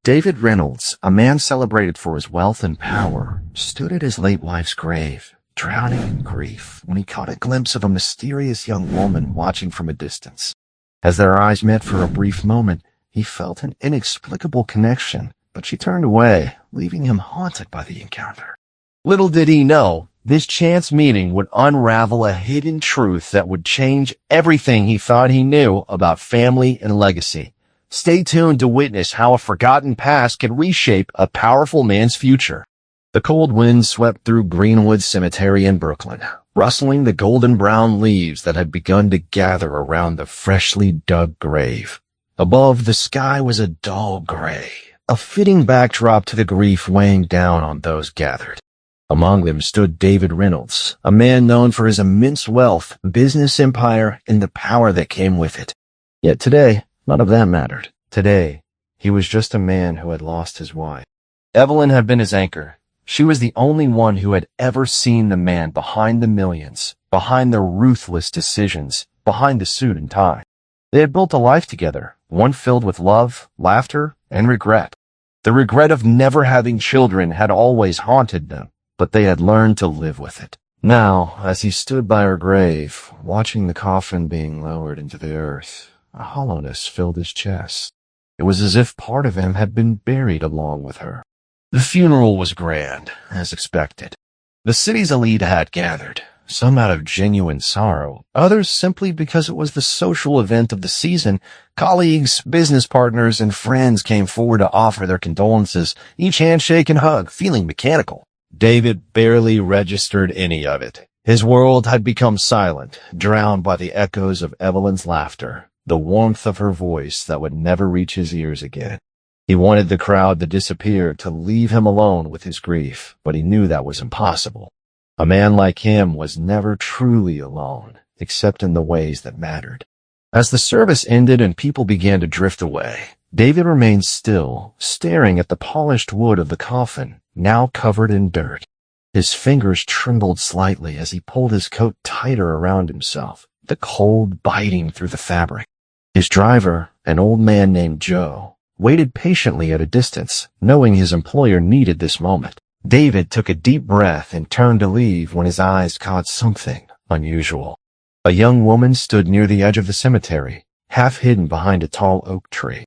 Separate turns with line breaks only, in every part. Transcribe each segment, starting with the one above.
David Reynolds, a man celebrated for his wealth and power, stood at his late wife's grave, drowning in grief when he caught a glimpse of a mysterious young woman watching from a distance. As their eyes met for a brief moment, he felt an inexplicable connection, but she turned away, leaving him haunted by the encounter.
Little did he know, this chance meeting would unravel a hidden truth that would change everything he thought he knew about family and legacy. Stay tuned to witness how a forgotten past can reshape a powerful man's future.
The cold wind swept through Greenwood Cemetery in Brooklyn, rustling the golden brown leaves that had begun to gather around the freshly dug grave. Above, the sky was a dull gray, a fitting backdrop to the grief weighing down on those gathered. Among them stood David Reynolds, a man known for his immense wealth, business empire, and the power that came with it. Yet today, none of that mattered. Today, he was just a man who had lost his wife.
Evelyn had been his anchor. She was the only one who had ever seen the man behind the millions, behind the ruthless decisions, behind the suit and tie. They had built a life together, one filled with love, laughter, and regret. The regret of never having children had always haunted them, but they had learned to live with it. Now, as he stood by her grave, watching the coffin being lowered into the earth, a hollowness filled his chest. It was as if part of him had been buried along with her. The funeral was grand, as expected. The city's elite had gathered, some out of genuine sorrow, others simply because it was the social event of the season. Colleagues, business partners, and friends came forward to offer their condolences, each handshake and hug feeling mechanical. David barely registered any of it. His world had become silent, drowned by the echoes of Evelyn's laughter, the warmth of her voice that would never reach his ears again. He wanted the crowd to disappear, to leave him alone with his grief, but he knew that was impossible. A man like him was never truly alone, except in the ways that mattered. As the service ended and people began to drift away, David remained still, staring at the polished wood of the coffin, now covered in dirt. His fingers trembled slightly as he pulled his coat tighter around himself, the cold biting through the fabric. His driver, an old man named Joe, waited patiently at a distance, knowing his employer needed this moment. David took a deep breath and turned to leave when his eyes caught something unusual. A young woman stood near the edge of the cemetery, half hidden behind a tall oak tree.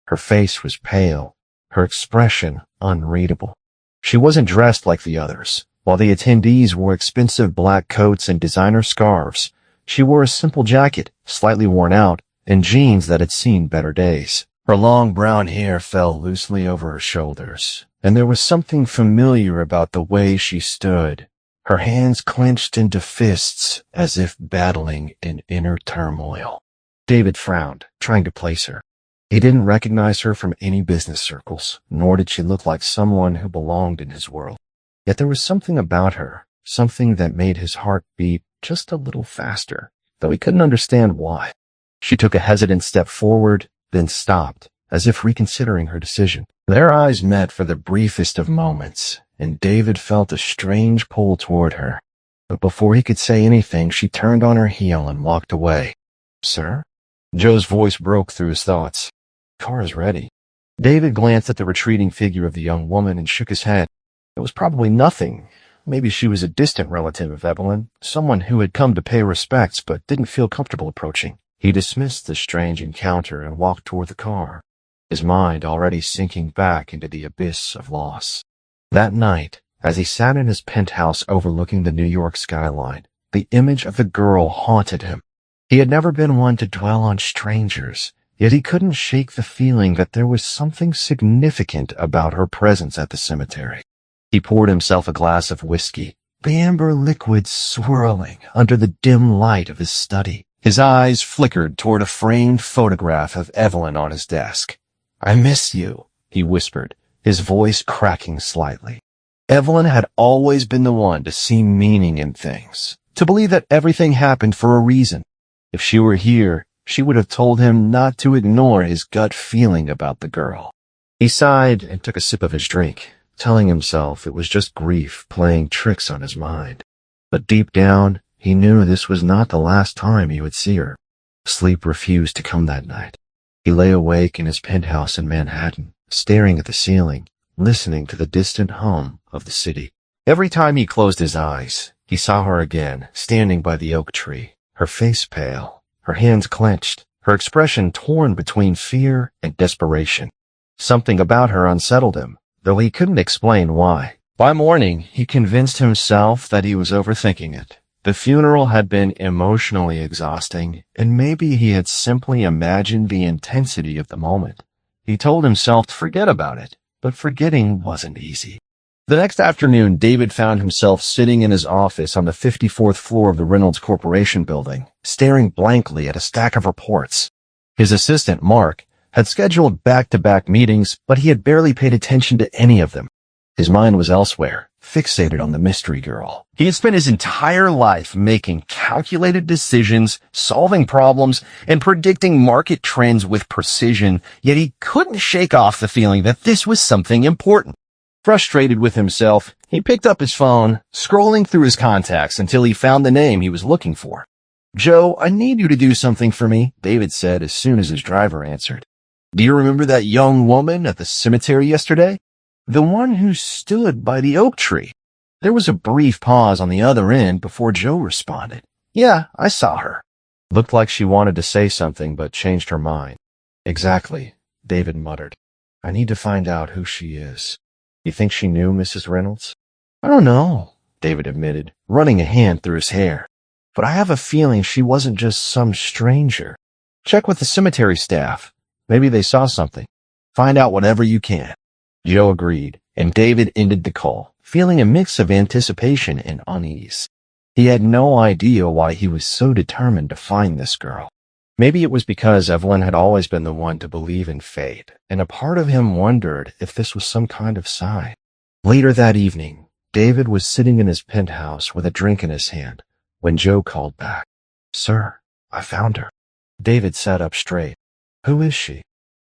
Her face was pale, her expression unreadable. She wasn't dressed like the others. While the attendees wore expensive black coats and designer scarves, she wore a simple jacket, slightly worn out, and jeans that had seen better days. Her long brown hair fell loosely over her shoulders, and there was something familiar about the way she stood, her hands clenched into fists as if battling in inner turmoil. David frowned, trying to place her. He didn't recognize her from any business circles, nor did she look like someone who belonged in his world. Yet there was something about her, something that made his heart beat just a little faster, though he couldn't understand why. She took a hesitant step forward, then stopped, as if reconsidering her decision. Their eyes met for the briefest of moments, and David felt a strange pull toward her. But before he could say anything, she turned on her heel and walked away. "Sir?" Joe's voice broke through his thoughts. "Car is ready." David glanced at the retreating figure of the young woman and shook his head. It was probably nothing. Maybe she was a distant relative of Evelyn, someone who had come to pay respects but didn't feel comfortable approaching. He dismissed the strange encounter and walked toward the car, his mind already sinking back into the abyss of loss. That night, as he sat in his penthouse overlooking the New York skyline, the image of the girl haunted him. He had never been one to dwell on strangers, yet he couldn't shake the feeling that there was something significant about her presence at the cemetery. He poured himself a glass of whiskey, the amber liquid swirling under the dim light of his study. His eyes flickered toward a framed photograph of Evelyn on his desk. "I miss you," he whispered, his voice cracking slightly. Evelyn had always been the one to see meaning in things, to believe that everything happened for a reason. If she were here, she would have told him not to ignore his gut feeling about the girl. He sighed and took a sip of his drink, telling himself it was just grief playing tricks on his mind. But deep down, he knew this was not the last time he would see her. Sleep refused to come that night. He lay awake in his penthouse in Manhattan,
staring at the ceiling, listening to the distant hum of the city.
Every time he closed his eyes, he saw her again, standing by the oak tree, her face pale, her hands clenched, her expression torn between fear and desperation. Something about her unsettled him, though he couldn't explain why. By morning, he convinced himself that he was overthinking it. The funeral had been emotionally exhausting, and maybe he had simply imagined the intensity of the moment. He told himself to forget about it, but forgetting wasn't easy. The next afternoon, David found himself sitting in his office on the 54th floor of the Reynolds Corporation building, staring blankly at a stack of reports. His assistant, Mark, had scheduled back-to-back meetings, but he had barely paid attention to any of them. His mind was elsewhere, fixated on the mystery girl. He had spent his entire life making calculated decisions, solving problems, and predicting market trends with precision, yet he couldn't shake off the feeling that this was something important. Frustrated with himself, he picked up his phone, scrolling through his contacts until he found the name he was looking for. "Joe, I need you to do something for me," David said as soon as his driver answered. "Do you remember that young woman at the cemetery yesterday? The one who stood by the oak tree?" There was a brief pause on the other end before Joe responded. "Yeah, I saw her." Looked like she wanted to say something but changed her mind. "Exactly," David muttered. "I need to find out who she is." "You think she knew Mrs. Reynolds?" "I don't know," David admitted, running a hand through his hair. "But I have a feeling she wasn't just some stranger. Check with the cemetery staff. Maybe they saw something. Find out whatever you can." Joe agreed, and David ended the call, feeling a mix of anticipation and unease. He had no idea why he was so determined to find this girl. Maybe it was because Evelyn had always been the one to believe in fate, and a part of him wondered if this was some kind of sign. Later that evening, David was sitting in his penthouse with a drink in his hand when Joe called back. "Sir, I found her." David sat up straight. "Who is she?"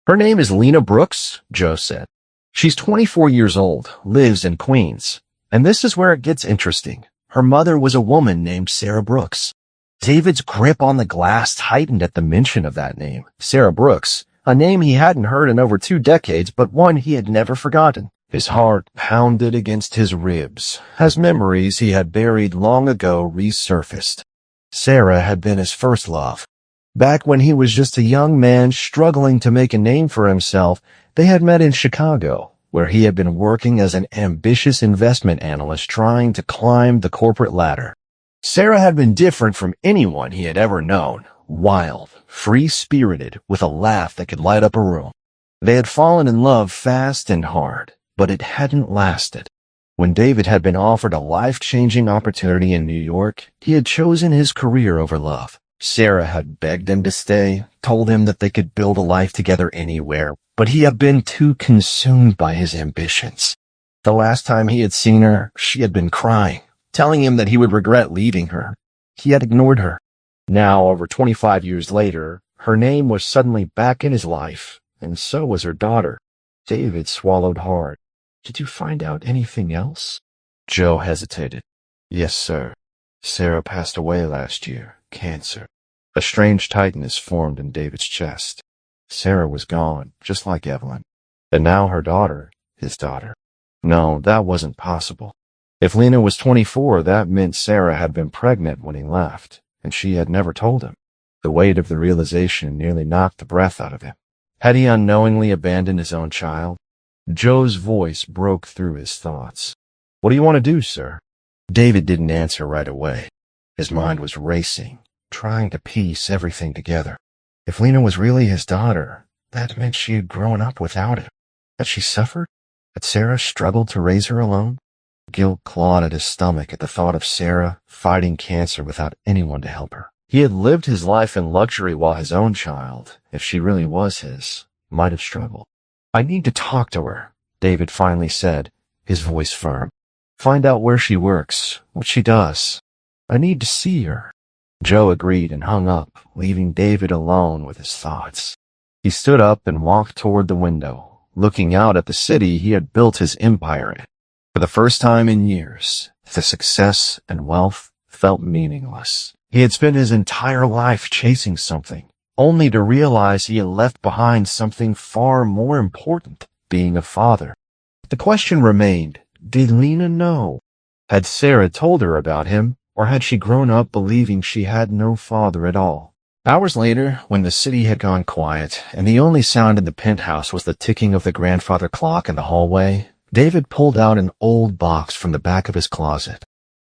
"Her name is Lena Brooks," Joe said. "She's 24 years old, lives in Queens. And this is where it gets interesting. Her mother was a woman named Sarah Brooks." David's grip on the glass tightened at the mention of that name, Sarah Brooks, a name he hadn't heard in over 2 decades, but one he had never forgotten. His heart pounded against his ribs as memories he had buried long ago resurfaced. Sarah had been his first love. Back when he was just a young man struggling to make a name for himself, they had met in Chicago, where he had been working as an ambitious investment analyst trying to climb the corporate ladder. Sarah had been different from anyone he had ever known, wild, free-spirited, with a laugh that could light up a room. They had fallen in love fast and hard, but it hadn't lasted. When David had been offered a life-changing opportunity in New York, he had chosen his career over love. Sarah had begged him to stay, told him that they could build a life together anywhere, but he had been too consumed by his ambitions. The last time he had seen her, she had been crying, telling him that he would regret leaving her. He had ignored her. Now, over 25 years later, her name was suddenly back in his life, and so was her daughter. David swallowed hard. "Did you find out anything else?" Joe hesitated. "Yes, sir. Sarah passed away last year. Cancer." A strange tightness formed in David's chest. Sarah was gone, just like Evelyn. And now her daughter, his daughter. No, that wasn't possible. If Lena was 24, that meant Sarah had been pregnant when he left, and she had never told him. The weight of the realization nearly knocked the breath out of him. Had he unknowingly abandoned his own child? Joe's voice broke through his thoughts. "What do you want to do, sir?" David didn't answer right away. His mind was racing, trying to piece everything together. If Lena was really his daughter, that meant she had grown up without him. Had she suffered? Had Sarah struggled to raise her alone? Guilt clawed at his stomach at the thought of Sarah fighting cancer without anyone to help her. He had lived his life in luxury while his own child, if she really was his, might have struggled. "I need to talk to her," David finally said, his voice firm. "Find out where she works, what she does. I need to see her." Joe agreed and hung up, leaving David alone with his thoughts. He stood up and walked toward the window, looking out at the city he had built his empire in. For the first time in years, the success and wealth felt meaningless. He had spent his entire life chasing something, only to realize he had left behind something far more important. being a father. The question remained, did Lena know? Had Sarah told her about him, or had she grown up believing she had no father at all? Hours later, when the city had gone quiet, and the only sound in the penthouse was the ticking of the grandfather clock in the hallway, David pulled out an old box from the back of his closet.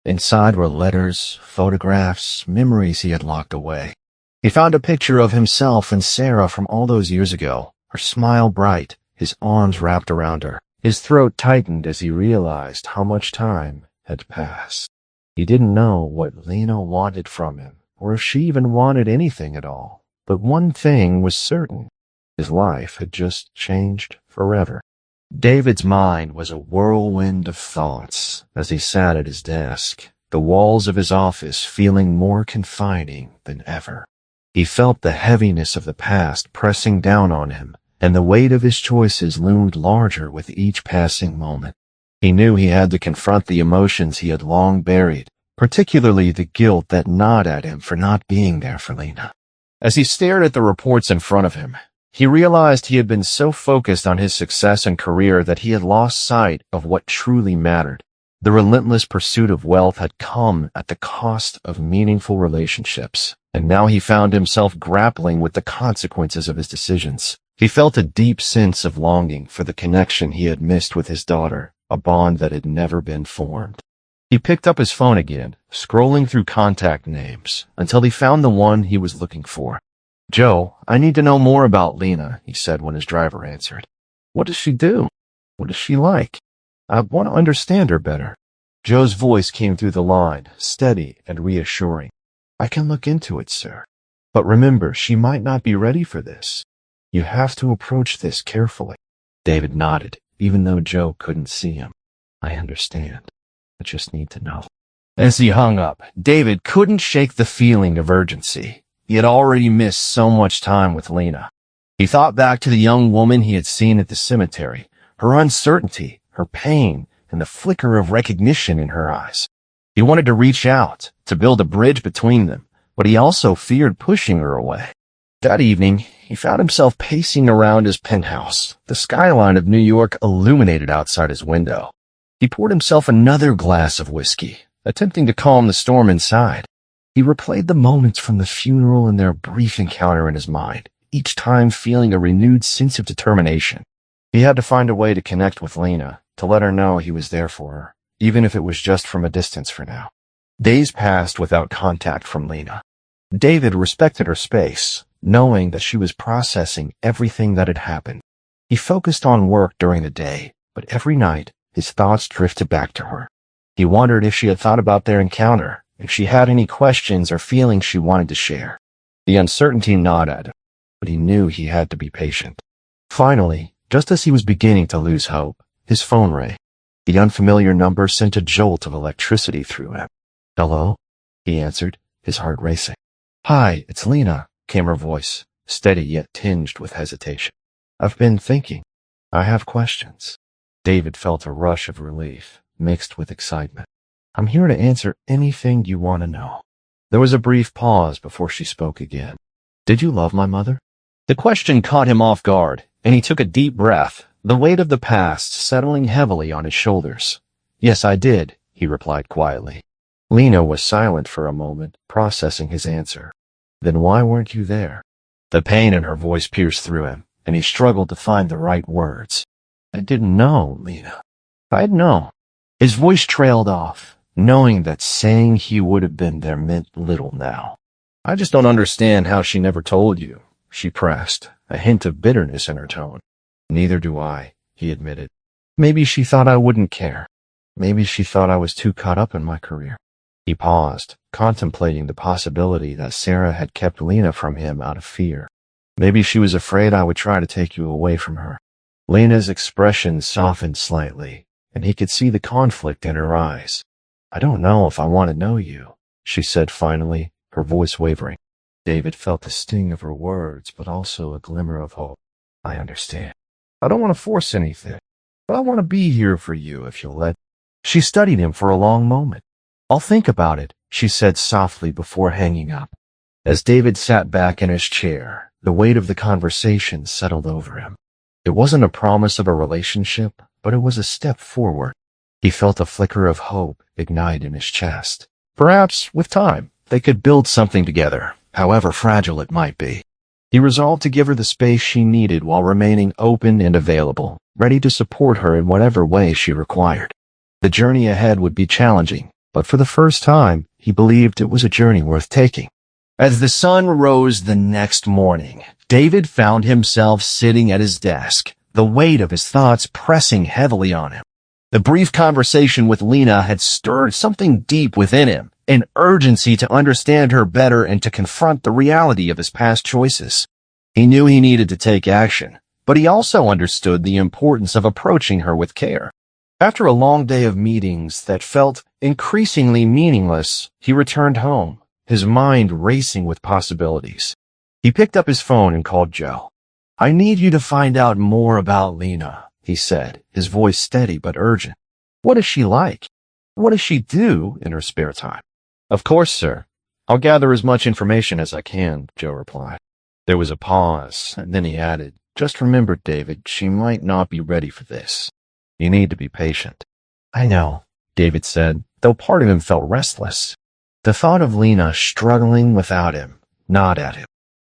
Inside were letters, photographs, memories he had locked away. He found a picture of himself and Sarah from all those years ago, her smile bright, his arms wrapped around her. His throat tightened as he realized how much time had passed. He didn't know what Lena wanted from him, or if she even wanted anything at all. But one thing was certain. His life had just changed forever. David's mind was a whirlwind of thoughts as he sat at his desk, the walls of his office feeling more confining than ever. He felt the heaviness of the past pressing down on him, and the weight of his choices loomed larger with each passing moment. He knew he had to confront the emotions he had long buried, particularly the guilt that gnawed at him for not being there for Lena. As he stared at the reports in front of him, he realized he had been so focused on his success and career that he had lost sight of what truly mattered. The relentless pursuit of wealth had come at the cost of meaningful relationships, and now he found himself grappling with the consequences of his decisions. He felt a deep sense of longing for the connection he had missed with his daughter, a bond that had never been formed. He picked up his phone again, scrolling through contact names, until he found the one he was looking for. "Joe, I need to know more about Lena," he said when his driver answered. "What does she do? What is she like? I want to understand her better." Joe's voice came through the line, steady and reassuring. "I can look into it, sir. But remember, she might not be ready for this. You have to approach this carefully." David nodded, even though Joe couldn't see him. "I understand. I just need to know." As he hung up, David couldn't shake the feeling of urgency. He had already missed so much time with Lena. He thought back to the young woman he had seen at the cemetery, her uncertainty, her pain, and the flicker of recognition in her eyes. He wanted to reach out, to build a bridge between them, but he also feared pushing her away. That evening, he found himself pacing around his penthouse, the skyline of New York illuminated outside his window. He poured himself another glass of whiskey, attempting to calm the storm inside. He replayed the moments from the funeral and their brief encounter in his mind, each time feeling a renewed sense of determination. He had to find a way to connect with Lena, to let her know he was there for her, even if it was just from a distance for now. Days passed without contact from Lena. David respected her space, knowing that she was processing everything that had happened. He focused on work during the day, but every night, his thoughts drifted back to her. He wondered if she had thought about their encounter, if she had any questions or feelings she wanted to share. The uncertainty gnawed at him, but he knew he had to be patient. Finally, just as he was beginning to lose hope, his phone rang. The unfamiliar number sent a jolt of electricity through him. "Hello?" he answered, his heart racing. "Hi, it's Lena," came her voice, steady yet tinged with hesitation. "I've been thinking. I have questions." David felt a rush of relief, mixed with excitement. "I'm here to answer anything you want to know." There was a brief pause before she spoke again. "Did you love my mother?" The question caught him off guard, and he took a deep breath, the weight of the past settling heavily on his shoulders. "Yes, I did," he replied quietly. Lena was silent for a moment, processing his answer. "Then why weren't you there?" The pain in her voice pierced through him, and he struggled to find the right words. "I didn't know, Lena. I'd know." His voice trailed off, knowing that saying he would have been there meant little now. "I just don't understand how she never told you," she pressed, a hint of bitterness in her tone. "Neither do I," he admitted. "Maybe she thought I wouldn't care. Maybe she thought I was too caught up in my career." He paused, contemplating the possibility that Sarah had kept Lena from him out of fear. "Maybe she was afraid I would try to take you away from her." Lena's expression softened slightly, and he could see the conflict in her eyes. "I don't know if I want to know you," she said finally, her voice wavering. David felt the sting of her words, but also a glimmer of hope. "I understand. I don't want to force anything, but I want to be here for you if you'll let." She studied him for a long moment. "I'll think about it," she said softly before hanging up. As David sat back in his chair, the weight of the conversation settled over him.
It wasn't a promise of a relationship, but it was a step forward. He felt a flicker of hope ignite in his chest. Perhaps, with time, they could build something together, however fragile it might be. He resolved to give her the space she needed while remaining open and available, ready to support her in whatever way she required. The journey ahead would be challenging, but for the first time, he believed it was a journey worth taking. As the sun rose the next morning, David found himself sitting at his desk, the weight of his thoughts pressing heavily on him. The brief conversation with Lena had stirred something deep within him, an urgency to understand her better and to confront the reality of his past choices. He knew he needed to take action, but he also understood the importance of approaching her with care. After a long day of meetings that felt increasingly meaningless, he returned home, his mind racing with possibilities. He picked up his phone and called Joe. "I need you to find out more about Lena," he said, his voice steady but urgent. "What is she like? What does she do in her spare time?" "Of course, sir. I'll gather as much information as I can," Joe replied. There was a pause, and then he added, "Just remember, David, she might not be ready for this. You need to be patient." "I know," David said, though part of him felt restless. The thought of Lena struggling without him gnawed at him.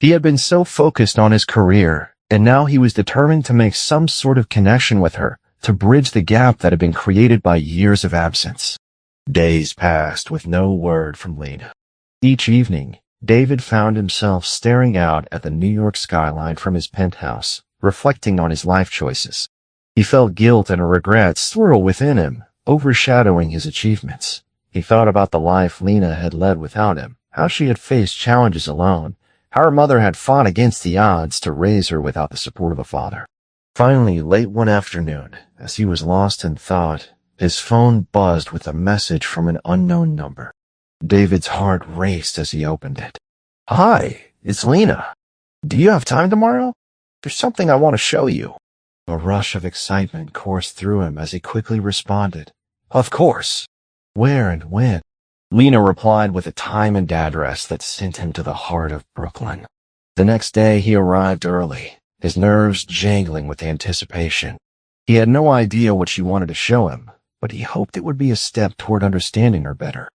He had been so focused on his career, and now he was determined to make some sort of connection with her, to bridge the gap that had been created by years of absence. Days passed with no word from Lena. Each evening, David found himself staring out at the New York skyline from his penthouse, reflecting on his life choices. He felt guilt and regret swirl within him, overshadowing his achievements. He thought about the life Lena had led without him, how she had faced challenges alone, how her mother had fought against the odds to raise her without the support of a father. Finally, late one afternoon, as he was lost in thought, his phone buzzed with a message from an unknown number. David's heart raced as he opened it. "Hi, it's Lena. Do you have time tomorrow? There's something I want to show you." A rush of excitement coursed through him as he quickly responded, "Of course. Where and when?" Lena replied with a time and address that sent him to the heart of Brooklyn. The next day he arrived early, his nerves jangling with anticipation. He had no idea what she wanted to show him, but he hoped it would be a step toward understanding her better.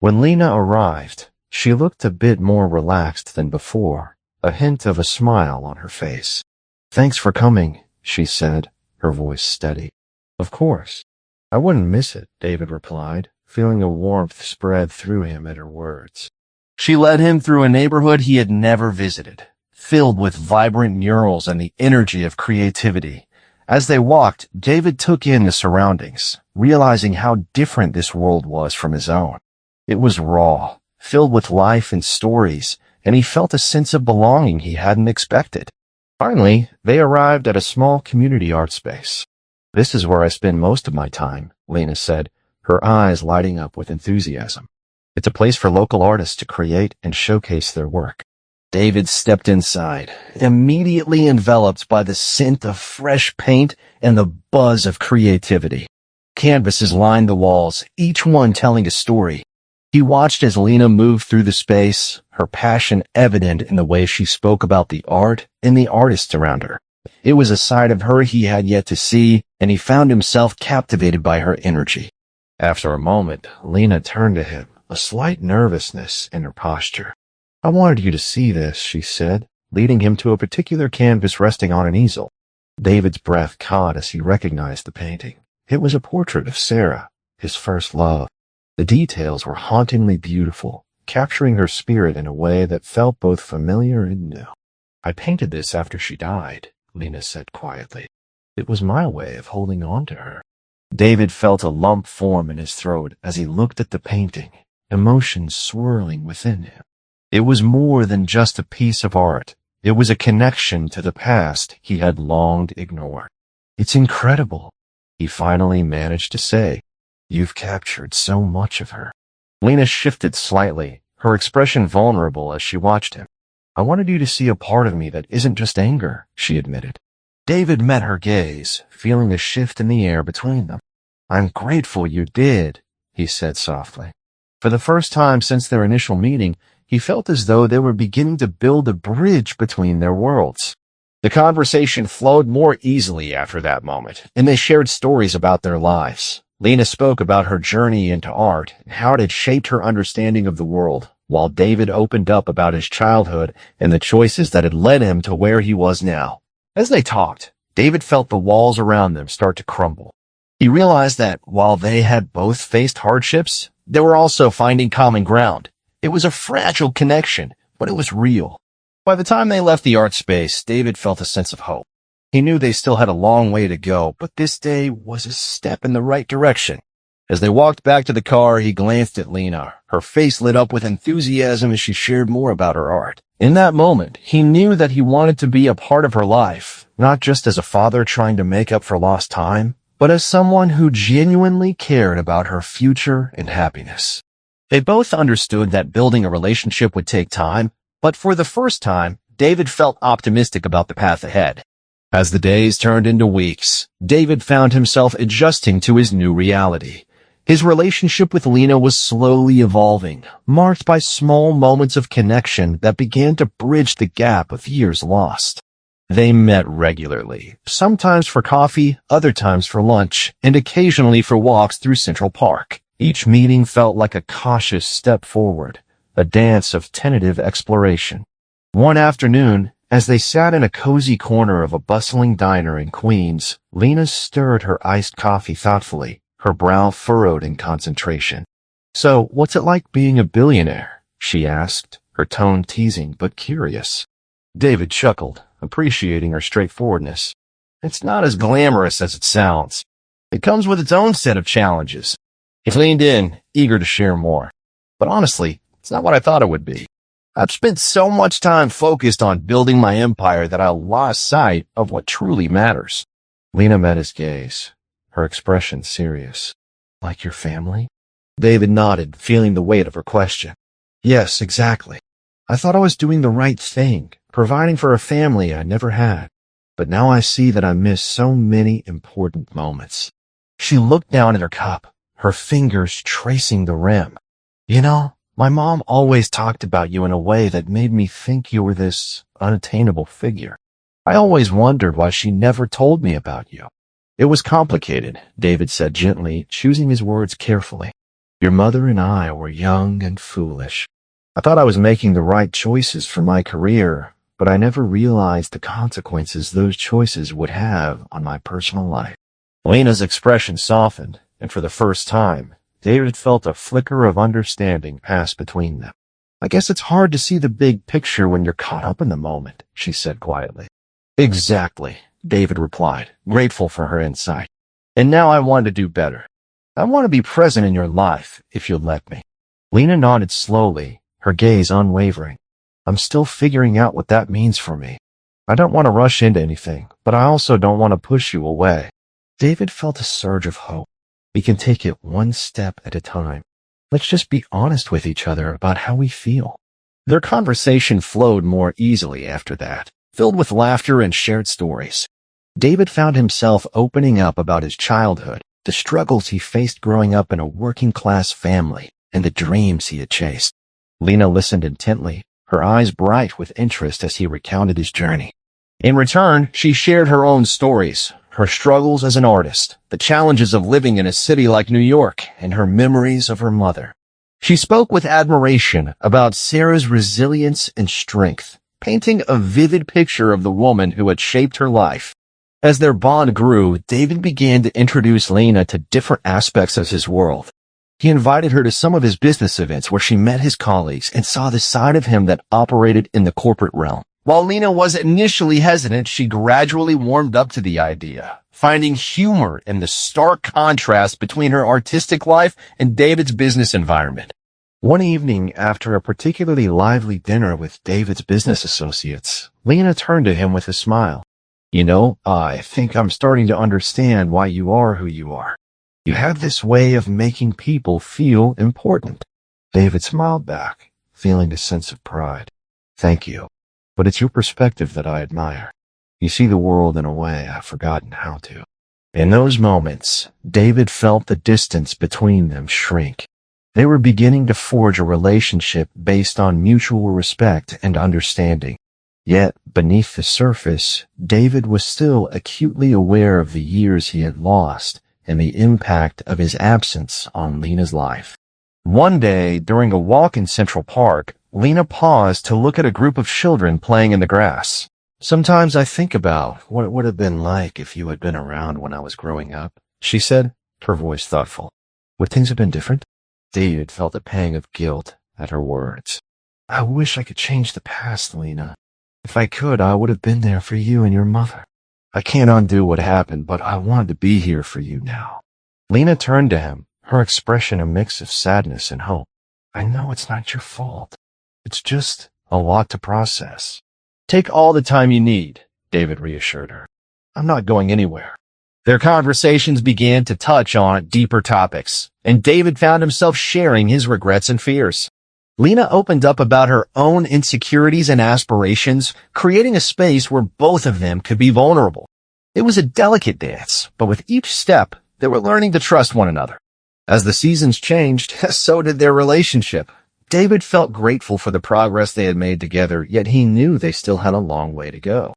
When Lena arrived, she looked a bit more relaxed than before, a hint of a smile on her face. "Thanks for coming," she said, her voice steady. "Of course. I wouldn't miss it," David replied, feeling a warmth spread through him at her words. She led him through a neighborhood he had never visited, filled with vibrant murals and the energy of creativity. As they walked, David took in the surroundings, realizing how different this world was from his own. It was raw, filled with life and stories, and he felt a sense of belonging he hadn't expected. Finally, they arrived at a small community art space. "This is where I spend most of my time," Lena said, her eyes lighting up with enthusiasm. "It's a place for local artists to create and showcase their work." David stepped inside, immediately enveloped by the scent of fresh paint and the buzz of creativity. Canvases lined the walls, each one telling a story. He watched as Lena moved through the space, her passion evident in the way she spoke about the art and the artists around her. It was a side of her he had yet to see, and he found himself captivated by her energy. After a moment, Lena turned to him, a slight nervousness in her posture. "I wanted you to see this," she said, leading him to a particular canvas resting on an easel. David's breath caught as he recognized the painting. It was a portrait of Sarah, his first love. The details were hauntingly beautiful, capturing her spirit in a way that felt both familiar and new. "I painted this after she died," Lena said quietly. "It was my way of holding on to her." David felt a lump form in his throat as he looked at the painting, emotions swirling within him. It was more than just a piece of art. It was a connection to the past he had long ignored. "It's incredible," he finally managed to say. "You've captured so much of her." Lena shifted slightly, her expression vulnerable as she watched him. "I wanted you to see a part of me that isn't just anger," she admitted. David met her gaze, feeling a shift in the air between them. "I'm grateful you did," he said softly. For the first time since their initial meeting, he felt as though they were beginning to build a bridge between their worlds. The conversation flowed more easily after that moment, and they shared stories about their lives. Lena spoke about her journey into art and how it had shaped her understanding of the world, while David opened up about his childhood and the choices that had led him to where he was now. As they talked, David felt the walls around them start to crumble. He realized that while they had both faced hardships, they were also finding common ground. It was a fragile connection, but it was real. By the time they left the art space, David felt a sense of hope. He knew they still had a long way to go, but this day was a step in the right direction. As they walked back to the car, he glanced at Lena. Her face lit up with enthusiasm as she shared more about her art. In that moment, he knew that he wanted to be a part of her life, not just as a father trying to make up for lost time, but as someone who genuinely cared about her future and happiness. They both understood that building a relationship would take time, but for the first time, David felt optimistic about the path ahead. As the days turned into weeks, David found himself adjusting to his new reality. His relationship with Lena was slowly evolving, marked by small moments of connection that began to bridge the gap of years lost. They met regularly, sometimes for coffee, other times for lunch, and occasionally for walks through Central Park. Each meeting felt like a cautious step forward, a dance of tentative exploration. One afternoon, as they sat in a cozy corner of a bustling diner in Queens, Lena stirred her iced coffee thoughtfully, her brow furrowed in concentration. "So, what's it like being a billionaire?" she asked, her tone teasing but curious. David chuckled, appreciating her straightforwardness. "It's not as glamorous as it sounds. It comes with its own set of challenges." He leaned in, eager to share more. "But honestly, it's not what I thought it would be. I've spent so much time focused on building my empire that I lost sight of what truly matters." Lena met his gaze, her expression serious. "Like your family?" David nodded, feeling the weight of her question. "Yes, exactly. I thought I was doing the right thing, providing for a family I never had. But now I see that I missed so many important moments." She looked down at her cup, her fingers tracing the rim. "You know, my mom always talked about you in a way that made me think you were this unattainable figure. I always wondered why she never told me about you." "It was complicated," David said gently, choosing his words carefully. "Your mother and I were young and foolish. I thought I was making the right choices for my career, but I never realized the consequences those choices would have on my personal life." Lena's expression softened, and for the first time, David felt a flicker of understanding pass between them. "I guess it's hard to see the big picture when you're caught up in the moment," she said quietly. "Exactly," David replied, grateful for her insight. "And now I want to do better. I want to be present in your life, if you'll let me." Lena nodded slowly, her gaze unwavering. "I'm still figuring out what that means for me. I don't want to rush into anything, but I also don't want to push you away." David felt a surge of hope. "We can take it one step at a time. Let's just be honest with each other about how we feel." Their conversation flowed more easily after that, filled with laughter and shared stories. David found himself opening up about his childhood, the struggles he faced growing up in a working-class family, and the dreams he had chased. Lena listened intently, her eyes bright with interest as he recounted his journey. In return, she shared her own stories, her struggles as an artist, the challenges of living in a city like New York, and her memories of her mother. She spoke with admiration about Sarah's resilience and strength, painting a vivid picture of the woman who had shaped her life. As their bond grew, David began to introduce Lena to different aspects of his world. He invited her to some of his business events where she met his colleagues and saw the side of him that operated in the corporate realm. While Lena was initially hesitant, she gradually warmed up to the idea, finding humor in the stark contrast between her artistic life and David's business environment. One evening, after a particularly lively dinner with David's business associates, Lena turned to him with a smile. "You know, I think I'm starting to understand why you are who you are. You have this way of making people feel important." David smiled back, feeling a sense of pride. "Thank you. But it's your perspective that I admire. You see the world in a way I've forgotten how to." In those moments, David felt the distance between them shrink. They were beginning to forge a relationship based on mutual respect and understanding. Yet, beneath the surface, David was still acutely aware of the years he had lost and the impact of his absence on Lena's life.
One day, during a walk in Central Park, Lena paused to look at a group of children playing in the grass.
"Sometimes I think about what it would have been like if you had been around when I was growing up," she said, her voice thoughtful. "Would things have been different?" David felt a pang of guilt at her words. "I wish I could change the past, Lena. If I could, I would have been there for you and your mother. I can't undo what happened, but I want to be here for you now."
Lena turned to him, her expression a mix of sadness and hope.
"I know it's not your fault. It's just a lot to process."
"Take all the time you need," David reassured her.
"I'm not going anywhere."
Their conversations began to touch on deeper topics, and David found himself sharing his regrets and fears. Lena opened up about her own insecurities and aspirations, creating a space where both of them could be vulnerable. It was a delicate dance, but with each step, they were learning to trust one another. As the seasons changed, so did their relationship. David felt grateful for the progress they had made together, yet he knew they still had a long way to go.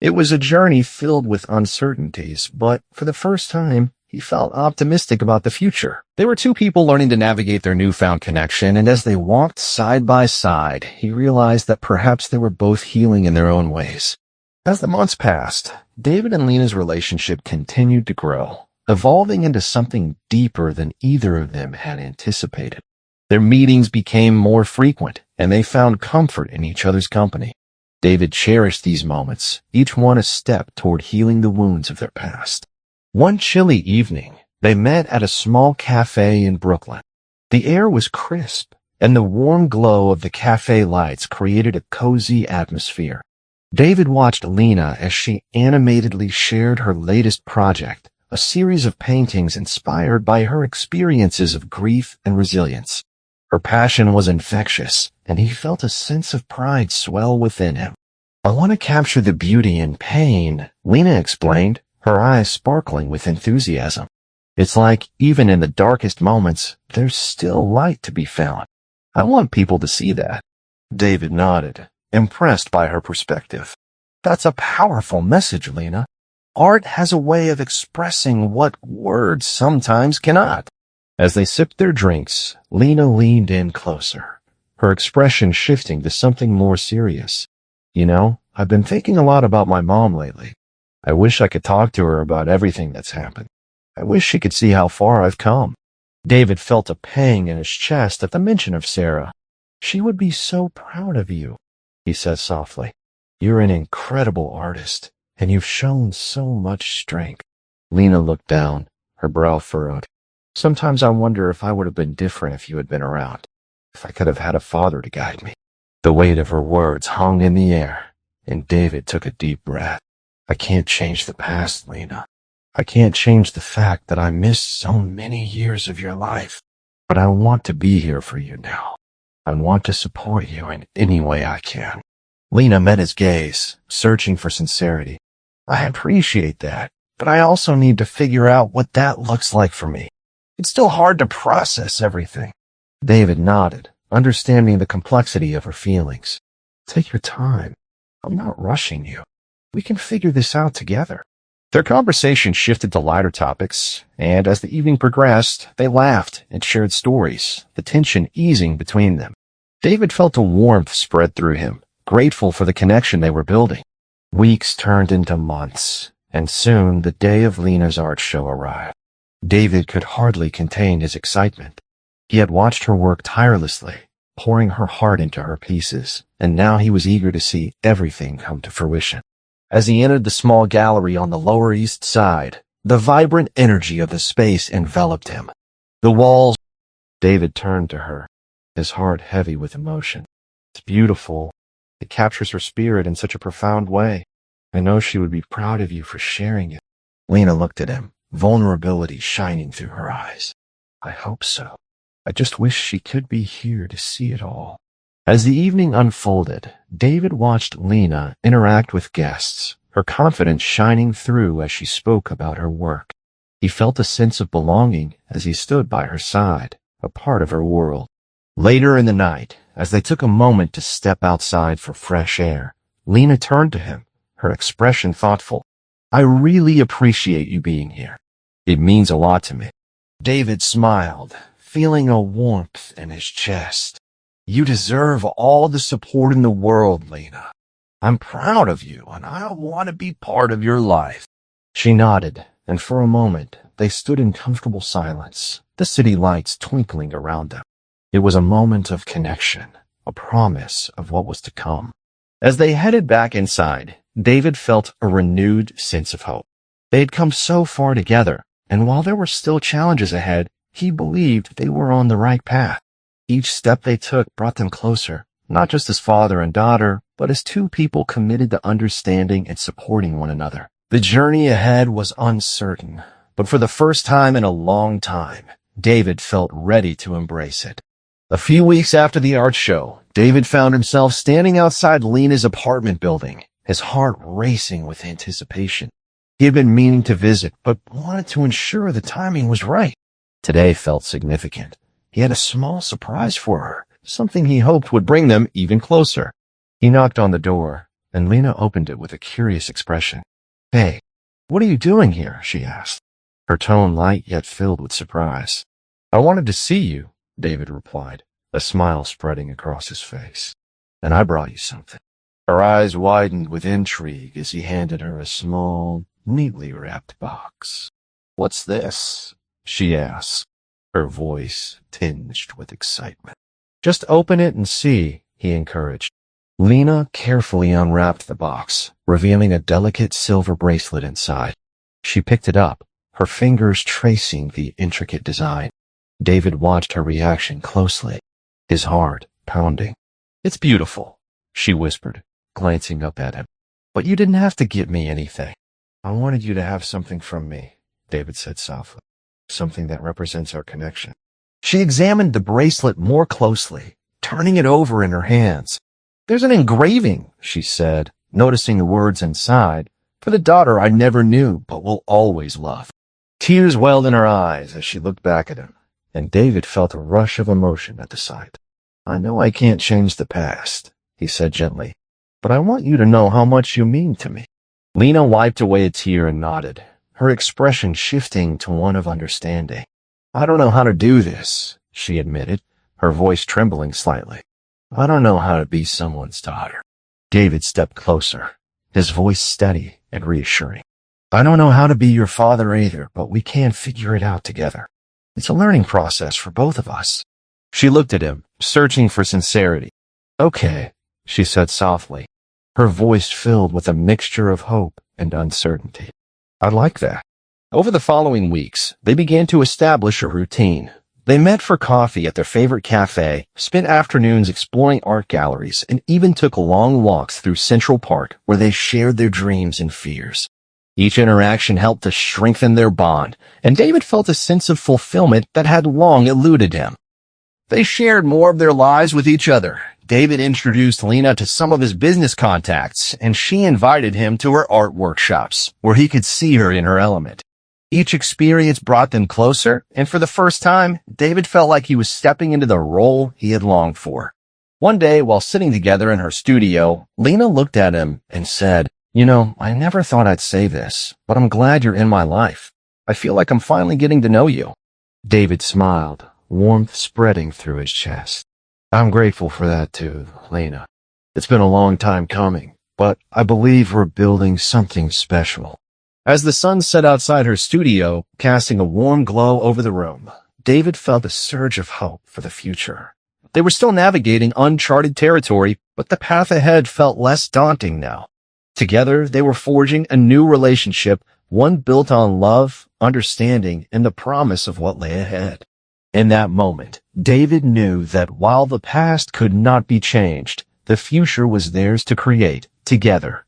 It was a journey filled with uncertainties, but for the first time, he felt optimistic about the future. They were two people learning to navigate their newfound connection, and as they walked side by side, he realized that perhaps they were both healing in their own ways. As the months passed, David and Lena's relationship continued to grow, evolving into something deeper than either of them had anticipated. Their meetings became more frequent, and they found comfort in each other's company. David cherished these moments, each one a step toward healing the wounds of their past. One chilly evening, they met at a small cafe in Brooklyn. The air was crisp, and the warm glow of the cafe lights created a cozy atmosphere. David watched Lena as she animatedly shared her latest project, a series of paintings inspired by her experiences of grief and resilience. Her passion was infectious, and he felt a sense of pride swell within him. "I want to capture the beauty in pain," Lena explained, her eyes sparkling with enthusiasm. "It's like, even in the darkest moments, there's still light to be found. I want people to see that." David nodded, impressed by her perspective. "That's a powerful message, Lena. Art has a way of expressing what words sometimes cannot." As they sipped their drinks, Lena leaned in closer, her expression shifting to something more serious. "You know, I've been thinking a lot about my mom lately. I wish I could talk to her about everything that's happened. I wish she could see how far I've come." David felt a pang in his chest at the mention of Sarah. "She would be so proud of you," he said softly. "You're an incredible artist, and you've shown so much strength." Lena looked down, her brow furrowed. "Sometimes I wonder if I would have been different if you had been around, if I could have had a father to guide me." The weight of her words hung in the air, and David took a deep breath. "I can't change the past, Lena. I can't change the fact that I missed so many years of your life. But I want to be here for you now. I want to support you in any way I can." Lena met his gaze, searching for sincerity. "I appreciate that, but I also need to figure out what that looks like for me. It's still hard to process everything." David nodded, understanding the complexity of her feelings. "Take your time. I'm not rushing you. We can figure this out together." Their conversation shifted to lighter topics, and as the evening progressed, they laughed and shared stories, the tension easing between them. David felt a warmth spread through him, grateful for the connection they were building. Weeks turned into months, and soon the day of Lena's art show arrived. David could hardly contain his excitement. He had watched her work tirelessly, pouring her heart into her pieces, and now he was eager to see everything come to fruition. As he entered the small gallery on the Lower East Side, the vibrant energy of the space enveloped him. The walls... David turned to her, his heart heavy with emotion. "It's beautiful. It captures her spirit in such a profound way. I know she would be proud of you for sharing it." Lena looked at him, vulnerability shining through her eyes. "I hope so. I just wish she could be here to see it all." As the evening unfolded, David watched Lena interact with guests, her confidence shining through as she spoke about her work. He felt a sense of belonging as he stood by her side, a part of her world. Later in the night, as they took a moment to step outside for fresh air, Lena turned to him, her expression thoughtful. I really appreciate you being here. It means a lot to me. David smiled, feeling a warmth in his chest. You deserve all the support in the world, Lena. I'm proud of you, and I want to be part of your life. She nodded, and for a moment, they stood in comfortable silence, the city lights twinkling around them. It was a moment of connection, a promise of what was to come. As they headed back inside, David felt a renewed sense of hope. They had come so far together, and while there were still challenges ahead, he believed they were on the right path. Each step they took brought them closer, not just as father and daughter, but as two people committed to understanding and supporting one another. The journey ahead was uncertain, but for the first time in a long time, David felt ready to embrace it. A few weeks after the art show, David found himself standing outside Lena's apartment building, his heart racing with anticipation. He had been meaning to visit, but wanted to ensure the timing was right. Today felt significant. He had a small surprise for her, something he hoped would bring them even closer. He knocked on the door, and Lena opened it with a curious expression. Hey, what are you doing here? She asked, her tone light yet filled with surprise. I wanted to see you, David replied, a smile spreading across his face. And I brought you something. Her eyes widened with intrigue as he handed her a small, neatly wrapped box. What's this? She asked, her voice tinged with excitement. Just open it and see, he encouraged. Lena carefully unwrapped the box, revealing a delicate silver bracelet inside. She picked it up, her fingers tracing the intricate design. David watched her reaction closely, his heart pounding. It's beautiful, she whispered, glancing up at him. But you didn't have to give me anything. I wanted you to have something from me, David said softly. Something that represents our connection. She examined the bracelet more closely, turning it over in her hands. There's an engraving, she said, noticing the words inside, for the daughter I never knew but will always love. Tears welled in her eyes as she looked back at him, and David felt a rush of emotion at the sight. I know I can't change the past, he said gently, but I want you to know how much you mean to me. Lena wiped away a tear and nodded, her expression shifting to one of understanding. I don't know how to do this, she admitted, her voice trembling slightly. I don't know how to be someone's daughter. David stepped closer, his voice steady and reassuring. I don't know how to be your father either, but we can figure it out together. It's a learning process for both of us. She looked at him, searching for sincerity. Okay, she said softly, her voice filled with a mixture of hope and uncertainty. I like that. Over the following weeks, they began to establish a routine. They met for coffee at their favorite cafe, spent afternoons exploring art galleries, and even took long walks through Central Park where they shared their dreams and fears. Each interaction helped to strengthen their bond, and David felt a sense of fulfillment that had long eluded him. They shared more of their lives with each other. David introduced Lena to some of his business contacts, and she invited him to her art workshops, where he could see her in her element. Each experience brought them closer, and for the first time, David felt like he was stepping into the role he had longed for. One day, while sitting together in her studio, Lena looked at him and said, You know, I never thought I'd say this, but I'm glad you're in my life. I feel like I'm finally getting to know you. David smiled, warmth spreading through his chest. I'm grateful for that too, Lena. It's been a long time coming, but I believe we're building something special. As the sun set outside her studio, casting a warm glow over the room, David felt a surge of hope for the future. They were still navigating uncharted territory, but the path ahead felt less daunting now. Together, they were forging a new relationship, one built on love, understanding, and the promise of what lay ahead. In that moment, David knew that while the past could not be changed, the future was theirs to create together.